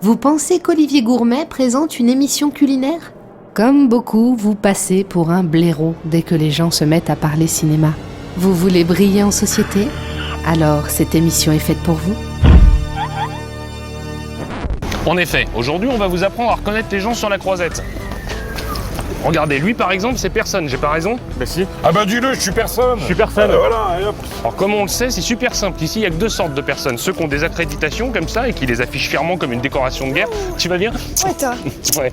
Vous pensez qu'Olivier Gourmet présente une émission culinaire ? Comme beaucoup, vous passez pour un blaireau dès que les gens se mettent à parler cinéma. Vous voulez briller en société ? Alors, cette émission est faite pour vous. En effet, aujourd'hui, on va vous apprendre à reconnaître les gens sur la croisette. Regardez, lui par exemple, c'est personne, j'ai pas raison ? Bah si. Ah bah dis-le, je suis personne. Je suis personne. Voilà, et hop. Alors comme on le sait, c'est super simple. Ici, il y a que deux sortes de personnes. Ceux qui ont des accréditations comme ça et qui les affichent fièrement comme une décoration de guerre. Tu vas bien ? Ouais, toi. Ouais.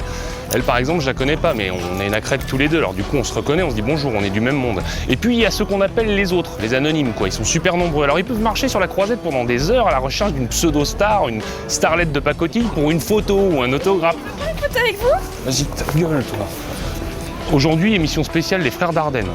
Elle par exemple, je la connais pas, mais on a une accrède tous les deux. Alors du coup, on se reconnaît, on se dit bonjour, on est du même monde. Et puis il y a ceux qu'on appelle les autres, les anonymes quoi. Ils sont super nombreux. Alors ils peuvent marcher sur la croisette pendant des heures à la recherche d'une pseudo-star, une starlette de pacotille pour une photo ou un autographe. Une photo avec vous ? Vas-y, ta gueule toi. Aujourd'hui, émission spéciale des Frères Dardenne.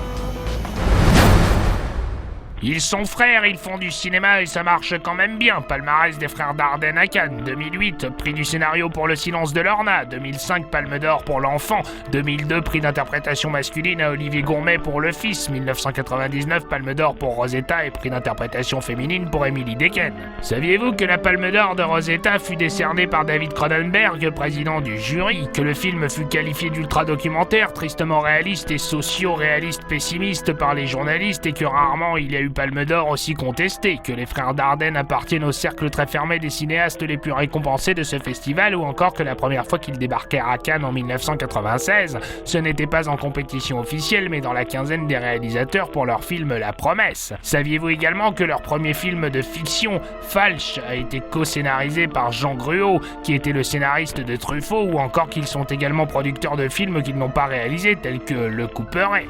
Ils sont frères, ils font du cinéma et ça marche quand même bien. Palmarès des Frères Dardenne à Cannes, 2008, prix du scénario pour Le Silence de Lorna, 2005, Palme d'Or pour L'Enfant, 2002, prix d'interprétation masculine à Olivier Gourmet pour Le Fils, 1999, Palme d'Or pour Rosetta et prix d'interprétation féminine pour Émilie Dequesne. Saviez-vous que la Palme d'Or de Rosetta fut décernée par David Cronenberg, président du jury, que le film fut qualifié d'ultra-documentaire, tristement réaliste et socio-réaliste pessimiste par les journalistes et que rarement il y a eu Palme d'Or aussi contesté, que les Frères Dardenne appartiennent au cercle très fermé des cinéastes les plus récompensés de ce festival, ou encore que la première fois qu'ils débarquèrent à Cannes en 1996, ce n'était pas en compétition officielle mais dans la quinzaine des réalisateurs pour leur film La Promesse. Saviez-vous également que leur premier film de fiction, Falche, a été co-scénarisé par Jean Gruau, qui était le scénariste de Truffaut, ou encore qu'ils sont également producteurs de films qu'ils n'ont pas réalisés, tels que Le Couperet.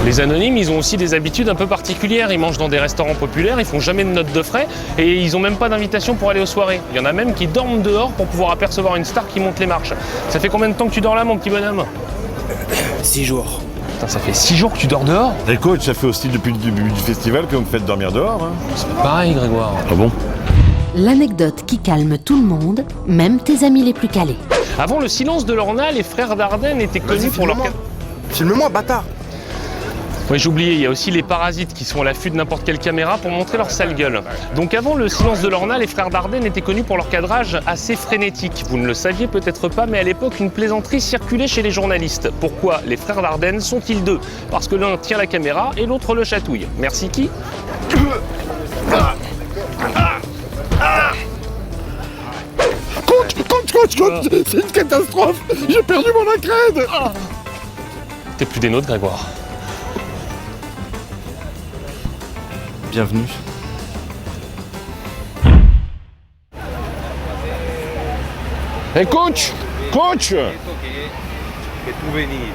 Les anonymes, ils ont aussi des habitudes un peu particulières. Ils mangent dans des restaurants populaires, ils font jamais de notes de frais et ils ont même pas d'invitation pour aller aux soirées. Il y en a même qui dorment dehors pour pouvoir apercevoir une star qui monte les marches. Ça fait combien de temps que tu dors là, mon petit bonhomme ? 6 jours. Putain, ça fait 6 jours que tu dors dehors ? Et coach, ça fait aussi depuis le début du festival que vous me faites dormir dehors. Hein. C'est pareil, Grégoire. Ah bon ? L'anecdote qui calme tout le monde, même tes amis les plus calés. Avant Le Silence de Lorna, les Frères Dardenne étaient connus pour leur... Filme-moi, bâtard. Oui, j'ai oublié, il y a aussi les parasites qui sont à l'affût de n'importe quelle caméra pour montrer leur sale gueule. Donc avant Le Silence de Lorna, les Frères Dardenne étaient connus pour leur cadrage assez frénétique. Vous ne le saviez peut-être pas, mais à l'époque, une plaisanterie circulait chez les journalistes. Pourquoi les Frères Dardenne sont-ils deux ? Parce que l'un tient la caméra et l'autre le chatouille. Merci qui ? Coach, c'est une catastrophe. J'ai perdu mon accrède. T'es plus des nôtres, Grégoire. Bienvenue. Hey coach. Che tu venivi